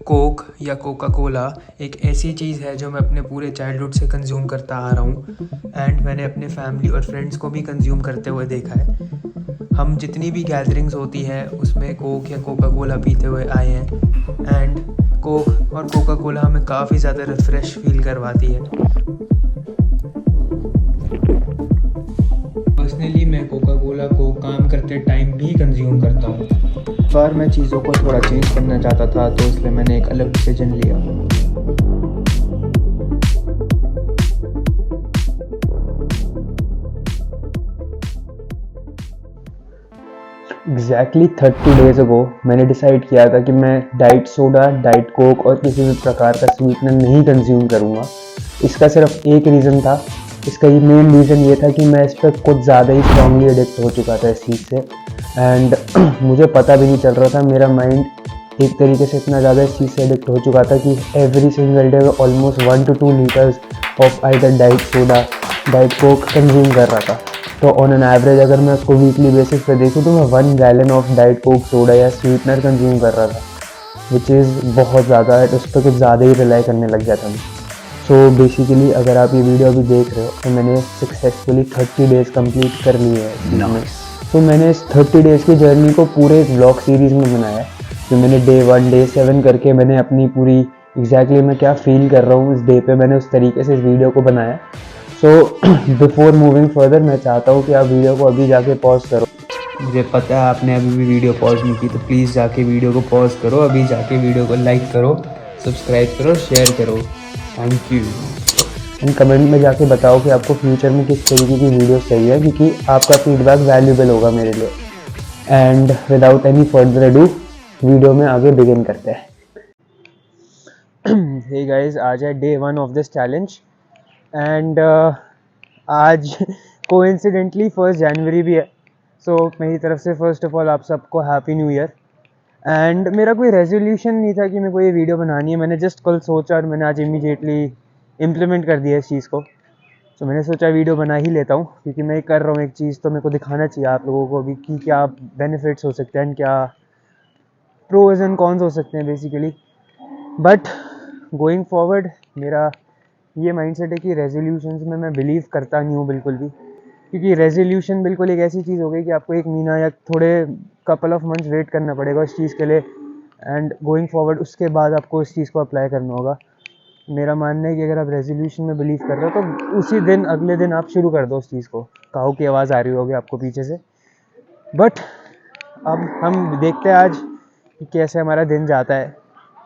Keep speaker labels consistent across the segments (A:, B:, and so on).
A: Coke या Coca Cola एक ऐसी चीज़ है जो मैं अपने पूरे चाइल्डहुड से कंज्यूम करता आ रहा हूँ एंड मैंने अपने फैमिली और फ्रेंड्स को भी कंज्यूम करते हुए देखा है। हम जितनी भी गैदरिंग्स होती है उसमें कोक या कोका कोला पीते हुए आए हैं एंड कोक और कोका कोला हमें काफ़ी ज़्यादा रिफ़्रेश फील करवाती है। पर्सनली मैं कोका कोला को काम करते टाइम भी कंज्यूम करता हूँ। इस बार मैं चीज़ों को थोड़ा चेंज करना चाहता था तो इसलिए मैंने एक अलग डिसीजन लिया। एग्जैक्टली 30 डेज अगो मैंने डिसाइड किया था कि मैं डाइट सोडा, डाइट कोक और किसी भी प्रकार का स्वीटनर नहीं कंज्यूम करूँगा। इसका सिर्फ एक रीज़न था। इसका ये मेन रीज़न ये था कि मैं इस पर कुछ ज़्यादा ही स्ट्रांगली एडिक्ट हो चुका था इस चीज़ से एंड मुझे पता भी नहीं चल रहा था। मेरा माइंड एक तरीके से इतना ज़्यादा इस चीज़ से एडिक्ट हो चुका था कि every single day almost 1 to 2 litres of either diet soda, diet Coke consume कर रहा था। तो ऑन एन एवरेज अगर मैं उसको वीकली बेसिस पे देखूँ तो मैं 1 gallon of Diet Coke soda या स्वीटनर कंज्यूम कर रहा था, विच इज़ बहुत ज़्यादा है। उस पर कुछ ज़्यादा ही रिलाई करने लग गया था मैं। सो बेसिकली अगर आप ये वीडियो अभी देख रहे हो तो मैंने सक्सेसफुली 30 डेज़ कंप्लीट कर लिए हैं। तो मैंने इस 30 डेज़ की जर्नी को पूरे एक व्लॉग सीरीज़ में बनाया है। तो मैंने डे 1, डे 7 करके मैंने अपनी पूरी एग्जैक्टली मैं क्या फील कर रहा हूँ इस डे पे मैंने उस तरीके से इस वीडियो को बनाया। सो बिफोर मूविंग फर्दर मैं चाहता हूँ कि आप वीडियो को अभी जाके पॉज करो। मुझे पता है आपने अभी भी वीडियो पॉज नहीं की, तो प्लीज़ जाके वीडियो को पॉज करो, अभी जाके वीडियो को लाइक करो, सब्सक्राइब करो, शेयर करो। Thank you. एंड कमेंट में जाके बताओ कि आपको फ्यूचर में किस तरीके की वीडियो चाहिए, क्योंकि आपका फीडबैक वैल्यूबल होगा मेरे लिए। And without any further ado video में आगे बिगिन करते हैं। हे गाइस, आज है day 1 of this challenge and आज कोइंसिडेंटली 1 जनवरी भी है। सो मेरी तरफ से फर्स्ट ऑफ ऑल आप सबको हैप्पी न्यू ईयर। एंड मेरा कोई रेजोल्यूशन नहीं था कि मेरे को ये वीडियो बनानी है, मैंने जस्ट कल सोचा और मैंने आज इमीडिएटली इम्प्लीमेंट कर दिया इस चीज़ को। तो मैंने सोचा वीडियो बना ही लेता हूँ, क्योंकि मैं कर रहा हूँ एक चीज़ तो मेरे को दिखाना चाहिए आप लोगों को भी कि क्या बेनिफिट्स हो सकते हैं, क्या प्रोज एंड कॉन्स हो सकते हैं बेसिकली। बट गोइंग फॉरवर्ड मेरा ये माइंडसेट है कि रेजोल्यूशंस में मैं बिलीव करता नहीं हूँ बिल्कुल भी, क्योंकि रेजोल्यूशन बिल्कुल एक ऐसी चीज़ हो गई कि आपको 1 महीना या थोड़े कपल ऑफ मंथ्स वेट करना पड़ेगा उस चीज़ के लिए एंड गोइंग फॉरवर्ड उसके बाद आपको इस चीज़ को अप्लाई करना होगा। मेरा मानना है कि अगर आप रेजोल्यूशन में बिलीव कर रहे हो तो उसी दिन अगले दिन आप शुरू कर दो उस चीज़ को। काऊ की आवाज़ आ रही होगी आपको पीछे से। बट अब हम देखते हैं आज कि कैसे हमारा दिन जाता है,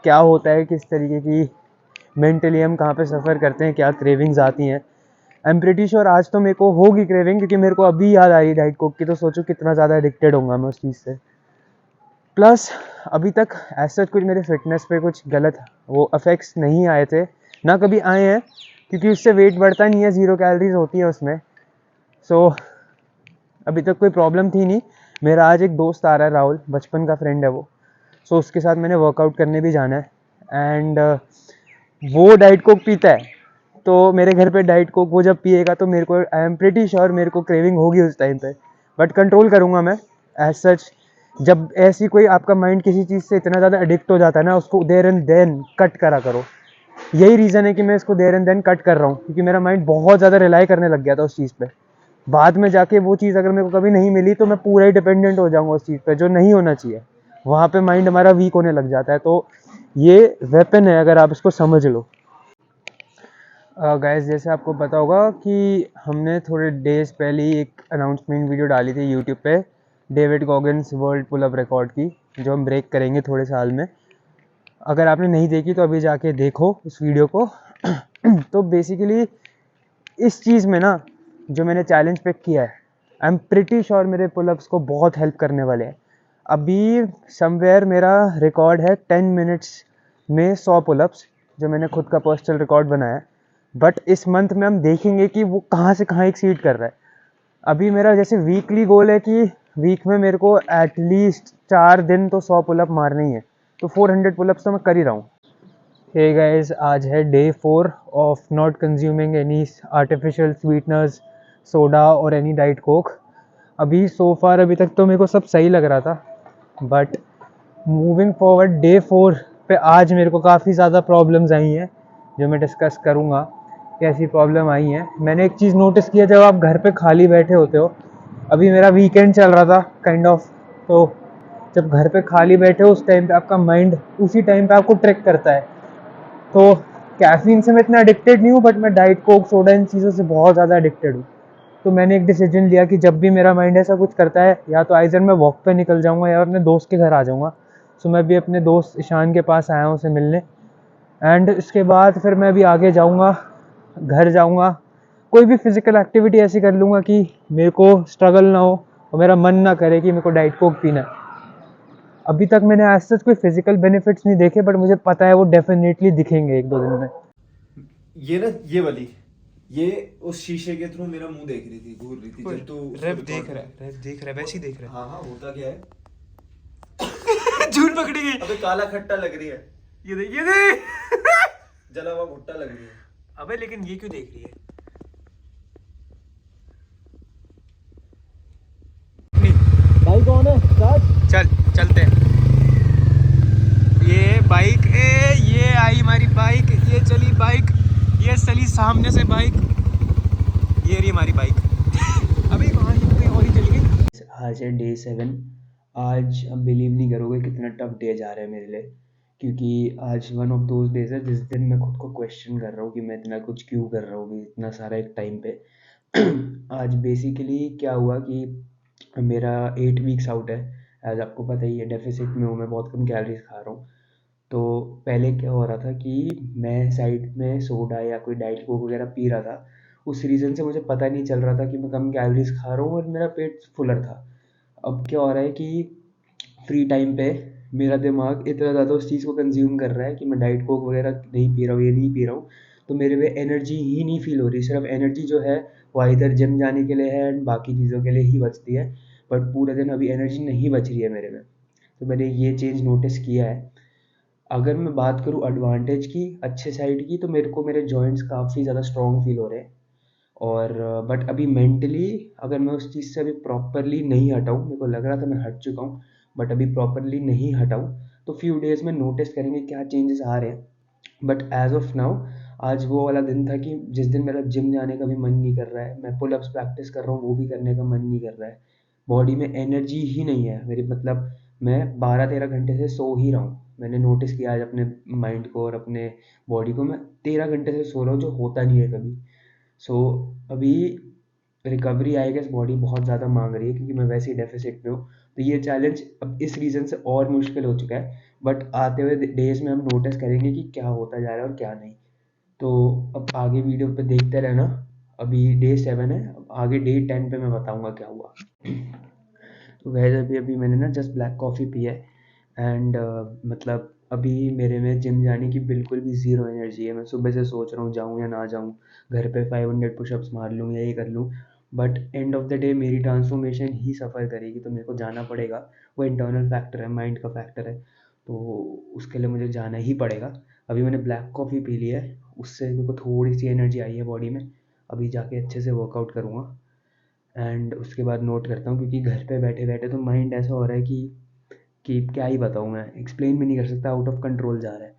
A: क्या होता है, किस तरीके की मेंटली हम कहाँ पे सफ़र करते हैं, क्या क्रेविंग्स आती हैं। आई एम प्रीटी श्योर आज तो मेरे को होगी क्रेविंग, क्योंकि मेरे को अभी याद आ रही डाइट कोक की, तो सोचो कितना ज़्यादा एडिक्टेड होऊंगा मैं उस चीज़ से। प्लस अभी तक ऐसा कुछ मेरे फिटनेस पे कुछ गलत वो इफेक्ट्स नहीं आए थे, ना कभी आए हैं, क्योंकि उससे वेट बढ़ता नहीं है, 0 कैलोरीज होती है उसमें। सो अभी तक कोई प्रॉब्लम थी नहीं। मेरा आज एक दोस्त आ रहा है, राहुल, बचपन का फ्रेंड है वो। सो उसके साथ मैंने वर्कआउट करने भी जाना है एंड वो डाइट कोक पीता है, तो मेरे घर पे डाइट कोक वो जब पिएगा तो मेरे को आई एम प्रीटी श्योर मेरे को क्रेविंग होगी उस टाइम पे, बट कंट्रोल करूँगा मैं एज सच। जब ऐसी कोई आपका माइंड किसी चीज़ से इतना ज़्यादा एडिक्ट हो जाता है ना, उसको देयर एंड देन कट करा करो। यही रीज़न है कि मैं इसको देयर एंड देन कट कर रहा हूँ, क्योंकि मेरा माइंड बहुत ज़्यादा रिलाई करने लग गया था उस चीज़ पे। बाद में जाके वो चीज़ अगर मेरे को कभी नहीं मिली तो मैं पूरा ही डिपेंडेंट हो जाऊँगा उस चीज़ पे, जो नहीं होना चाहिए। वहाँ पे माइंड हमारा वीक होने लग जाता है। तो ये वेपन है अगर आप इसको समझ लो। गाइस, जैसे आपको पता होगा कि हमने थोड़े डेज पहले ही एक अनाउंसमेंट वीडियो डाली थी यूट्यूब पे David Goggins world pull up record की, जो हम ब्रेक करेंगे थोड़े साल में। अगर आपने नहीं देखी तो अभी जाके देखो उस वीडियो को। तो बेसिकली इस चीज़ में ना जो मैंने चैलेंज पिक किया है, आई एम प्रिटी श्योर मेरे पुलअप्स को बहुत हेल्प करने वाले हैं। अभी समवेयर मेरा रिकॉर्ड है 10 मिनट्स में 100 पुलअप्स, जो मैंने खुद का पर्सनल रिकॉर्ड बनाया है। बट इस मंथ में हम देखेंगे कि वो कहाँ से कहाँ एक्सीड कर रहा है। अभी मेरा जैसे वीकली गोल है कि वीक में मेरे को एटलीस्ट 4 दिन तो 100 पुलअप मारने ही है, तो 400 पुलअप्स तो मैं कर ही रहा हूँ। हे गाइस, आज है day 4 of not consuming any artificial sweeteners, soda और एनी डाइट कोक। अभी सो फार अभी तक तो मेरे को सब सही लग रहा था, बट मूविंग फॉरवर्ड डे 4 पे आज मेरे को काफ़ी ज़्यादा प्रॉब्लम्स आई हैं, जो मैं डिस्कस करूँगा कैसी प्रॉब्लम आई हैं। मैंने एक चीज़ नोटिस किया, जब आप घर पे खाली बैठे होते हो, अभी मेरा वीकेंड चल रहा था काइंड ऑफ, तो जब घर पे खाली बैठे हो उस टाइम पे आपका माइंड उसी टाइम पे आपको ट्रैक करता है। तो कैफीन से मैं इतना एडिक्टेड नहीं हूँ, बट मैं डाइट कोक सोडा इन चीज़ों से बहुत ज़्यादा एडिक्टेड हूँ। तो मैंने एक डिसीजन लिया कि जब भी मेरा माइंड ऐसा कुछ करता है, या तो आइजर मैं वॉक पे निकल जाऊँगा या अपने दोस्त के घर आ जाऊँगा। सो मैं भी अपने दोस्त ईशान के पास आया हूँ उसे मिलने, एंड इसके बाद फिर मैं भी आगे जाऊँगा, घर जाऊँगा, कोई भी फिजिकल एक्टिविटी ऐसी कर लूँगा कि मेरे को स्ट्रगल ना हो और मेरा मन ना करे कि मेरे को डाइट कोक पीना है। अभी तक मैंने आज तक कोई फिजिकल बेनिफिट्स नहीं देखे, बट मुझे पता है वो डेफिनेटली दिखेंगे 1-2 दिन में।
B: ये ना, ये वाली, ये उस शीशे के थ्रू मेरा मुंह देख रही थी, घूर रही थी जब तू
A: रैप देख रहा है वैसे ही देख रहा
B: हाँ हाँ, होता क्या है?
A: है। झूठ पकड़ी गई।
B: अबे काला खट्टा लग रही है,
A: ये देख
B: जला हुआ भुट्टा लग रही है।
A: अबे लेकिन ये क्यों देख रही है?
B: भाई कौन है?
A: चल चलते हैं। ये बाइक ये आई हमारी बाइक, ये चली बाइक, ये चली सामने से बाइक, ये रही हमारी बाइक। अभी वहाँ कहीं और ही चली गई। आज है डे 7। आज अब बिलीव नहीं करोगे कितना टफ डे जा रहा है मेरे लिए, क्योंकि आज वन ऑफ दोज डेज है जिस दिन मैं खुद को क्वेश्चन कर रहा हूँ कि मैं इतना कुछ क्यों कर रहा हूँ इतना सारा एक टाइम पे। आज बेसिकली क्या हुआ कि मेरा 8 वीक्स आउट है, आज आपको पता ही है, डेफिसिट में हूँ मैं, बहुत कम कैलोरीज खा रहा हूँ। तो पहले क्या हो रहा था कि मैं साइड में सोडा या कोई डाइट कोक वगैरह पी रहा था, उस रीज़न से मुझे पता नहीं चल रहा था कि मैं कम कैलोरीज खा रहा हूँ और मेरा पेट फुलर था। अब क्या हो रहा है कि फ्री टाइम पे मेरा दिमाग इतना ज़्यादा उस चीज़ को कंज्यूम कर रहा है कि मैं डाइट कोक वगैरह नहीं पी रहा हूँ, ये नहीं पी रहा हूँ, तो मेरे में एनर्जी ही नहीं फील हो रही। सिर्फ एनर्जी जो है वो इधर जिम जाने के लिए है एंड बाकी चीज़ों के लिए ही बचती है, बट पूरे दिन अभी एनर्जी नहीं बच रही है मेरे में। तो मैंने ये चेंज नोटिस किया है। अगर मैं बात करूँ एडवांटेज की, अच्छे साइड की, तो मेरे को मेरे जॉइंट्स काफ़ी ज़्यादा स्ट्रॉन्ग फील हो रहे हैं। और बट अभी मेंटली अगर मैं उस चीज़ से अभी प्रॉपरली नहीं हटाऊँ, मेरे को लग रहा था मैं हट चुका हूँ, बट अभी प्रॉपरली नहीं हटाऊँ तो फ्यू डेज़ में नोटिस करेंगे क्या चेंजेस आ रहे हैं। बट एज ऑफ नाउ आज वो वाला दिन था कि जिस दिन मेरा जिम जाने का भी मन नहीं कर रहा है, मैं पुल अप्स प्रैक्टिस कर रहा हूँ वो भी करने का मन नहीं कर रहा है, बॉडी में एनर्जी ही नहीं है मेरी, मतलब मैं 12-13 घंटे से सो ही रहा हूँ। मैंने नोटिस किया आज अपने माइंड को और अपने बॉडी को, मैं 13 घंटे से सो रहा हूँ जो होता नहीं है कभी। सो अभी रिकवरी आई गेस बॉडी बहुत ज़्यादा मांग रही है क्योंकि मैं वैसे ही डेफिसिट में हूँ, तो ये चैलेंज अब इस रीज़न से और मुश्किल हो चुका है। बट आते हुए डेज में हम नोटिस करेंगे कि क्या होता जा रहा है और क्या नहीं। तो अब आगे वीडियो पे देखते रहना। अभी डे 7 है, अब आगे डे 10 पे मैं बताऊँगा क्या हुआ। तो वैसे अभी मैंने ना जस्ट ब्लैक कॉफ़ी पी है एंड मतलब अभी मेरे में जिम जाने की बिल्कुल भी ज़ीरो एनर्जी है। मैं सुबह से सोच रहा हूँ जाऊँ या ना जाऊँ, घर पे 500 पुशअप्स मार लूँ या ये कर लूँ, but end of the day मेरी ट्रांसफॉर्मेशन ही सफ़र करेगी, तो मेरे को जाना पड़ेगा। वो इंटरनल फैक्टर है, माइंड का फैक्टर है, तो उसके लिए मुझे जाना ही पड़ेगा। अभी मैंने ब्लैक कॉफ़ी पी ली है, उससे मेरे को थोड़ी सी एनर्जी आई है बॉडी में। अभी जाके अच्छे से वर्कआउट करूँगा एंड उसके बाद नोट करता हूँ, क्योंकि घर पे बैठे बैठे तो माइंड ऐसा हो रहा है कि क्या ही बताऊँ, मैं एक्सप्लेन भी नहीं कर सकता, आउट ऑफ कंट्रोल जा रहा है।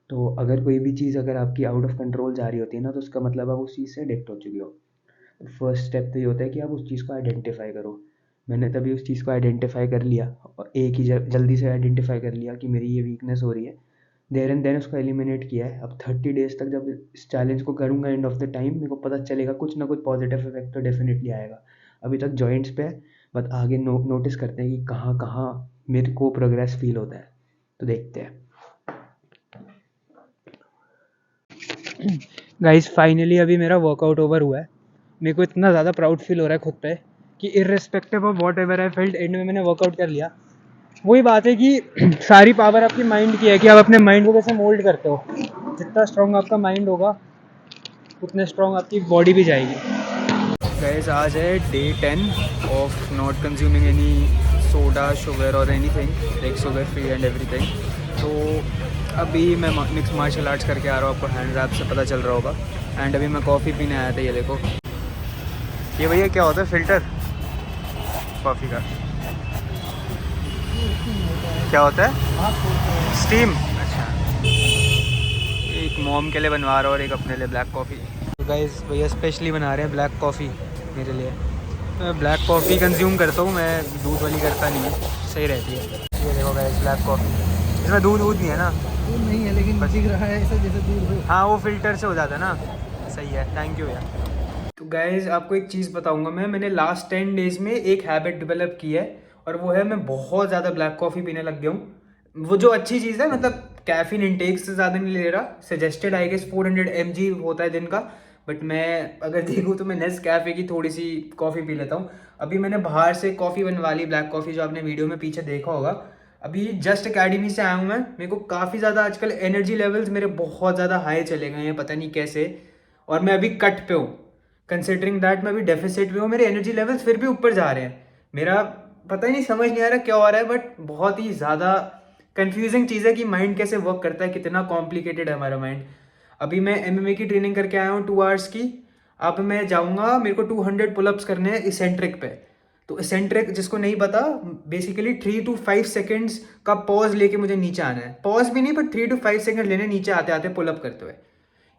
A: तो अगर कोई भी चीज़ अगर आपकी आउट ऑफ कंट्रोल जा रही होती है ना, तो उसका मतलब आप उस चीज़ से एडिक्ट हो चुके हो। फर्स्ट स्टेप तो ये होता है कि आप उस चीज़ को आइडेंटिफाई करो। मैंने तभी उस चीज़ को आइडेंटिफाई कर लिया और एक ही जल्दी से आइडेंटिफाई कर लिया कि मेरी ये वीकनेस हो रही है, देयर एंड देन उसको एलिमिनेट किया है। अब 30 डेज़ तक जब इस चैलेंज को करूँगा, एंड ऑफ द टाइम मेरे को पता चलेगा कुछ ना कुछ पॉजिटिव इफेक्ट तो डेफिनेटली आएगा। अभी तक जॉइंट्स पे है, बट आगे नोटिस करते हैं कि कहाँ कहाँ मेरे को प्रोग्रेस फील होता है, तो देखते हैं। गाइस फाइनली अभी मेरा वर्कआउट ओवर हुआ है। मेरे को इतना ज़्यादा प्राउड फील हो रहा है खुद पे कि irrespective of what ever I felt, and में मैंने वर्कआउट कर लिया। वही बात है कि सारी पावर आपकी माइंड की है कि आप अपने माइंड को कैसे मोल्ड करते हो। जितना स्ट्रॉन्ग आपका माइंड होगा उतने स्ट्रॉन्ग आपकी बॉडी भी जाएगी। गाइस आज है day 10 of not consuming any soda, sugar और anything, like sugar free and everything. तो अभी मैं मिक्स मार्शल आर्ट्स करके आ रहा हूँ, आपको हैंड रैप से पता चल रहा होगा। एंड अभी मैं कॉफ़ी पीने आया था, ये देखो, ये भैया क्या होता है, फ़िल्टर कॉफ़ी का क्या होता है, स्टीम। अच्छा, एक मॉम के लिए बनवा रहा हूँ और एक अपने लिए ब्लैक कॉफ़ी। तो गाइस भैया स्पेशली बना रहे हैं ब्लैक कॉफ़ी मेरे लिए। मैं ब्लैक कॉफ़ी कंज्यूम करता हूँ, मैं दूध वाली करता नहीं है, सही रहती है। ये देखो गाइस ब्लैक कॉफ़ी, इसमें दूध नहीं है ना?
C: दूध नहीं है लेकिन दिख रहा है ऐसा जैसे दूध हो।
A: हाँ वो फ़िल्टर से हो जाता है ना, सही है, थैंक यू यार। तो गाइज़ आपको एक चीज़ बताऊंगा मैंने लास्ट 10 डेज़ में एक हैबिट डेवलप की है, और वो है मैं बहुत ज़्यादा ब्लैक कॉफ़ी पीने लग गया हूँ। वो जो अच्छी चीज़ है, मतलब कैफीन इंटेक से ज़्यादा नहीं ले रहा, सजेस्टेड आई गेस 400 mg होता है दिन का, बट मैं अगर देखूँ तो मैं नेस्कैफे की थोड़ी सी कॉफ़ी पी लेता हूँ। अभी मैंने बाहर से कॉफ़ी बनवा ली, ब्लैक कॉफ़ी, जो आपने वीडियो में पीछे देखा होगा। अभी जस्ट अकेडमी से आया हूँ मैं, मेरे को काफ़ी ज़्यादा आजकल एनर्जी लेवल्स मेरे बहुत ज़्यादा हाई चले गए हैं, पता नहीं कैसे। और मैं अभी कट पे हूँ, कंसिडरिंग दैट मैं अभी डेफिसिट में हूँ, मेरे एनर्जी लेवल्स फिर भी ऊपर जा रहे हैं। मेरा पता ही नहीं, समझ नहीं आ रहा क्या हो रहा है, बट बहुत ही ज़्यादा कंफ्यूजिंग चीज़ है कि माइंड कैसे वर्क करता है, कितना कॉम्प्लिकेटेड है हमारा माइंड। अभी मैं एमएमए की ट्रेनिंग करके आया हूँ 2 आवर्स की। अब मैं जाऊँगा, मेरे को 200 पुलअप्स करने हैं इसेंट्रिक पे। तो इसेंट्रिक जिसको नहीं पता, बेसिकली 3 to 5 सेकेंड्स का पॉज लेके मुझे नीचे आना है, पॉज भी नहीं बट 3 to 5 सेकेंड लेने नीचे आते आते पुलअप करते हुए।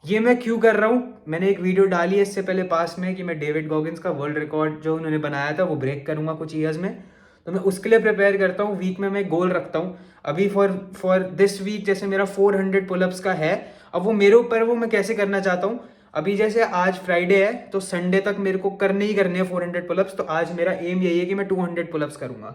A: ये मैं क्यों कर रहा हूँ, मैंने एक वीडियो डाली है इससे पहले पास में कि मैं डेविड गॉगिंस का वर्ल्ड रिकॉर्ड जो उन्होंने बनाया था वो ब्रेक करूंगा कुछ ईयर्स में। तो मैं उसके लिए प्रिपेयर करता हूँ, वीक में मैं गोल रखता हूँ। अभी फॉर दिस वीक जैसे मेरा 400 पुलअप्स का है। अब वो मेरे ऊपर है, वो मैं कैसे करना चाहता हूँ। अभी जैसे आज फ्राइडे है तो संडे तक मेरे को करने ही करने हैं 400 पुलअप्स, तो आज मेरा एम यही है कि मैं 200 पुलअप्स करूंगा।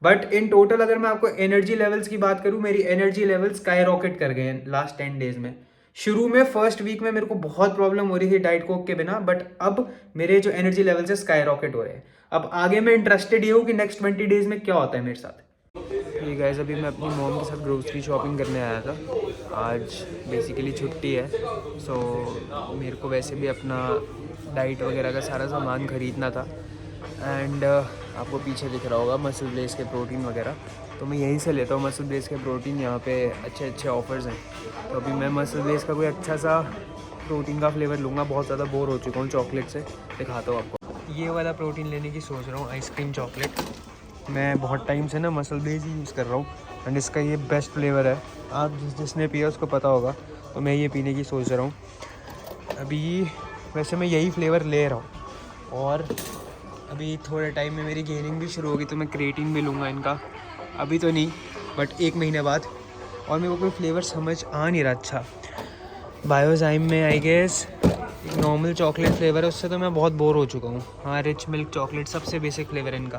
A: बट इन टोटल अगर मैं आपको एनर्जी लेवल्स की बात करूं, मेरी एनर्जी लेवल्स स्काई रॉकेट कर गए हैं लास्ट 10 डेज में। शुरू में फर्स्ट वीक में मेरे को बहुत प्रॉब्लम हो रही थी डाइट कोक के बिना, बट अब मेरे जो एनर्जी लेवल्स है स्काई रॉकेट हो रहे हैं। अब आगे मैं इंटरेस्टेड ये हूँ कि नेक्स्ट 20 डेज में क्या होता है मेरे साथ। ये गाइस अभी मैं अपनी मॉम के साथ ग्रोसरी शॉपिंग करने आया था। आज बेसिकली छुट्टी है, सो मेरे को वैसे भी अपना डाइट वगैरह का सारा सामान ख़रीदना था। एंड आपको पीछे दिख रहा होगा मसल ब्लेस के प्रोटीन वगैरह, तो मैं यहीं से लेता हूँ मसल ब्लेस के प्रोटीन। यहाँ पे अच्छे अच्छे ऑफर्स हैं, तो अभी मैं मसल ब्लेस का कोई अच्छा सा प्रोटीन का फ्लेवर लूँगा। बहुत ज़्यादा बोर हो चुका हूँ चॉकलेट से, दिखाता हूँ आपको। ये वाला प्रोटीन लेने की सोच रहा हूँ, आइसक्रीम चॉकलेट। मैं बहुत टाइम से ना मसल ब्लेस ही यूज़ कर रहा हूँ, एंड इसका ये बेस्ट फ्लेवर है। आप जिसने पिया उसको पता होगा, तो मैं ये पीने की सोच रहा हूँ अभी। वैसे मैं यही फ्लेवर ले रहा हूँ, और अभी थोड़े टाइम में मेरी गेनिंग भी शुरू होगी, तो मैं क्रिएटिन भी लूँगा इनका। अभी तो नहीं, बट 1 महीने बाद। और मेरे को कोई फ्लेवर समझ आ नहीं रहा अच्छा। बायोजाइम में आई गेस एक नॉर्मल चॉकलेट फ्लेवर है, उससे तो मैं बहुत बोर हो चुका हूँ। हाँ, रिच मिल्क चॉकलेट सबसे बेसिक फ्लेवर है इनका,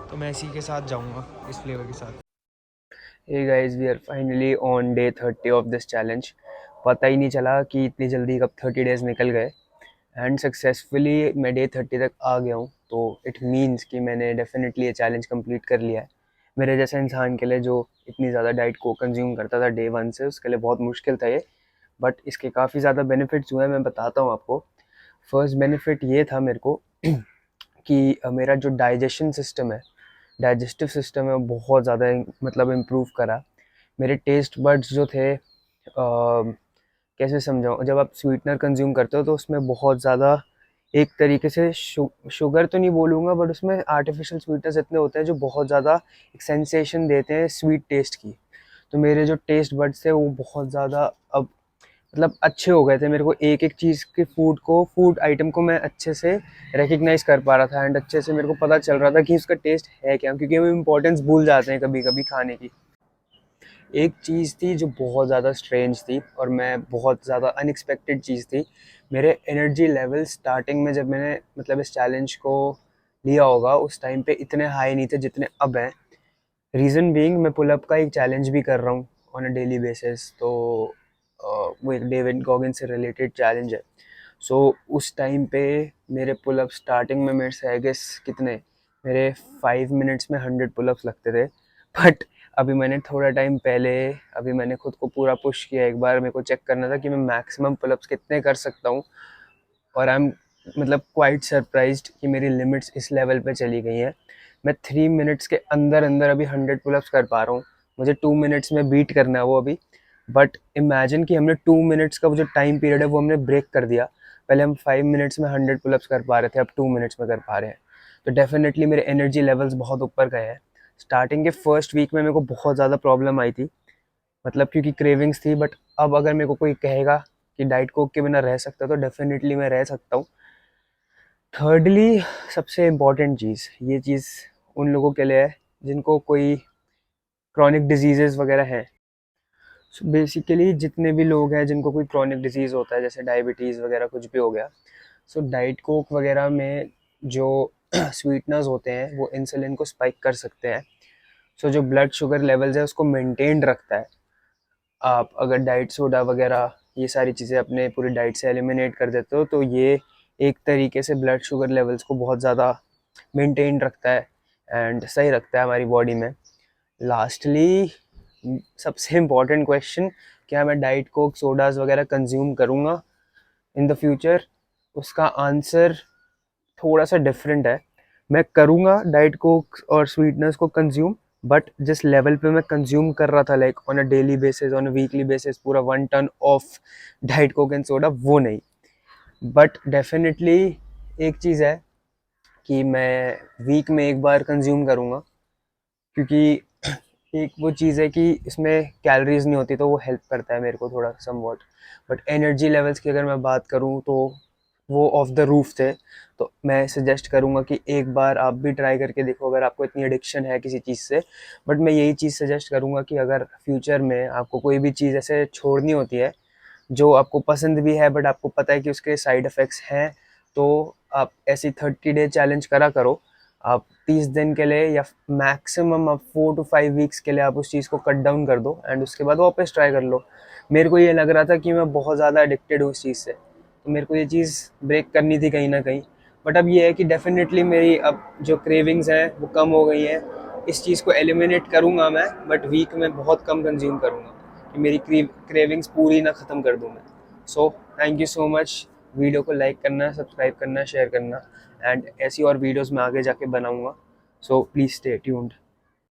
A: तो मैं इसी के साथ जाऊँगा, इस फ्लेवर के साथ। Hey guys, we are finally on day 30 of this challenge. पता ही नहीं चला कि इतनी जल्दी कब 30 डेज़ निकल गए, एंड सक्सेसफुली मैं डे 30 तक आ गया हूँ। तो इट मीन्स कि मैंने डेफिनेटली ये चैलेंज कंप्लीट कर लिया है। मेरे जैसे इंसान के लिए जो इतनी ज़्यादा डाइट को कंज्यूम करता था डे 1 से, उसके लिए बहुत मुश्किल था ये। बट इसके काफ़ी ज़्यादा बेनिफिट्स हुए हैं, मैं बताता हूँ आपको। फर्स्ट बेनिफिट ये था मेरे को कि मेरा जो डाइजेस्टिव सिस्टम है वो बहुत ज़्यादा मतलब इम्प्रूव करा। मेरे टेस्ट बड्स जो थे, कैसे समझाऊँ, जब आप स्वीटनर कंज्यूम करते हो तो उसमें बहुत ज़्यादा एक तरीके से शुगर तो नहीं बोलूँगा, बट उसमें आर्टिफिशियल स्वीटनेस इतने होते हैं जो बहुत ज़्यादा एक सेंसेशन देते हैं स्वीट टेस्ट की। तो मेरे जो टेस्ट बड्स थे वो बहुत ज़्यादा अब मतलब अच्छे हो गए थे। मेरे को एक एक चीज़ के फूड आइटम को मैं अच्छे से रिकग्नाइज़ कर पा रहा था, एंड अच्छे से मेरे को पता चल रहा था कि उसका टेस्ट है क्या, क्योंकि हम इम्पोर्टेंस भूल जाते हैं कभी कभी खाने की। एक चीज़ थी जो बहुत ज़्यादा स्ट्रेंज थी, और मैं बहुत ज़्यादा अनएक्सपेक्टेड चीज़ थी। मेरे एनर्जी लेवल स्टार्टिंग में जब मैंने मतलब इस चैलेंज को लिया होगा उस टाइम पे इतने हाई नहीं थे जितने अब हैं। रीज़न बीइंग मैं पुलअप का एक चैलेंज भी कर रहा हूँ ऑन अ डेली बेसिस, तो वो एक डेविड गॉगिन से रिलेटेड चैलेंज है। सो उस टाइम पे मेरे पुलअप स्टार्टिंग में मेरे से आई गेस कितने, मेरे 5 मिनट्स में 100 पुलअप्स लगते थे। बट अभी मैंने थोड़ा टाइम पहले अभी मैंने खुद को पूरा पुश किया, एक बार मेरे को चेक करना था कि मैं मैक्सिमम पुलअप्स कितने कर सकता हूँ, और आई एम मतलब क्वाइट सरप्राइज्ड कि मेरी लिमिट्स इस लेवल पे चली गई हैं। मैं 3 मिनट्स के अंदर अंदर अभी 100 पुलअप्स कर पा रहा हूँ। मुझे 2 मिनट्स में बीट करना है वो अभी। बट इमेजिन कि हमने 2 मिनट्स का वो जो टाइम पीरियड है वो हमने ब्रेक कर दिया। पहले हम 5 मिनट्स में 100 पुलअप्स कर पा रहे थे, अब 2 मिनट्स में कर पा रहे हैं। तो डेफिनेटली मेरे एनर्जी लेवल्स बहुत ऊपर गए हैं। स्टार्टिंग के फर्स्ट वीक में मेरे को बहुत ज़्यादा प्रॉब्लम आई थी, मतलब क्योंकि क्रेविंग्स थी। बट अब अगर मेरे को कोई कहेगा कि डाइट कोक के बिना रह सकता तो डेफिनेटली मैं रह सकता हूँ। थर्डली, सबसे इम्पॉर्टेंट चीज़, ये चीज़ उन लोगों के लिए है जिनको कोई क्रॉनिक डिजीजेस वगैरह है। सो बेसिकली जितने भी लोग हैं जिनको कोई क्रॉनिक डिजीज़ होता है, जैसे डायबिटीज़ वगैरह कुछ भी हो गया, सो डाइट कोक वगैरह में जो स्वीटनर्स होते हैं वो इंसुलिन को स्पाइक कर सकते हैं। सो जो ब्लड शुगर लेवल्स है उसको मेंटेन रखता है। आप अगर डाइट सोडा वगैरह ये सारी चीज़ें अपने पूरी डाइट से एलिमिनेट कर देते हो तो ये एक तरीके से ब्लड शुगर लेवल्स को बहुत ज़्यादा मेंटेन रखता है एंड सही रखता है हमारी बॉडी में। लास्टली, सबसे इम्पॉर्टेंट क्वेश्चन, क्या मैं डाइट कोक सोडास वगैरह कंज्यूम करूँगा इन द फ्यूचर? उसका आंसर थोड़ा सा डिफरेंट है। मैं करूँगा डाइट कोक और स्वीटनर्स को कंज्यूम, बट जिस लेवल पे मैं कंज्यूम कर रहा था, like on a daily basis, on a weekly basis, पूरा 1 ton of Diet Coke and soda, वो नहीं। बट डेफिनेटली एक चीज़ है कि मैं वीक में एक बार कंज्यूम करूँगा, क्योंकि एक वो चीज़ है कि इसमें कैलोरीज नहीं होती तो वो हेल्प करता है मेरे को थोड़ा समवॉट। बट एनर्जी लेवल्स की अगर मैं बात करूँ तो वो ऑफ द रूफ थे। तो मैं सजेस्ट करूँगा कि एक बार आप भी ट्राई करके देखो अगर आपको इतनी एडिक्शन है किसी चीज़ से। बट मैं यही चीज़ सजेस्ट करूँगा कि अगर फ्यूचर में आपको कोई भी चीज़ ऐसे छोड़नी होती है जो आपको पसंद भी है बट आपको पता है कि उसके साइड इफ़ेक्ट्स हैं, तो आप ऐसी 30 डे चैलेंज करा करो। आप 30 दिन के लिए या मैक्सिमम आप 4 to 5 वीक्स के लिए आप उस चीज़ को कट डाउन कर दो एंड उसके बाद वापस ट्राई कर लो। मेरे को ये लग रहा था कि मैं बहुत ज़्यादा एडिक्टेड हूँ उस चीज़ से, तो मेरे को ये चीज़ ब्रेक करनी थी कहीं ना कहीं। बट अब ये है कि डेफिनेटली मेरी अब जो क्रेविंग्स हैं वो कम हो गई हैं। इस चीज़ को एलिमिनेट करूँगा मैं, बट वीक में बहुत कम कंज्यूम करूँगा कि मेरी क्रेविंग्स पूरी ना ख़त्म कर दूँ मैं। So thank you so much. Video को लाइक करना, सब्सक्राइब करना, शेयर करना, एंड ऐसी और वीडियोस मैं आगे जाके बनाऊँगा। So please stay tuned.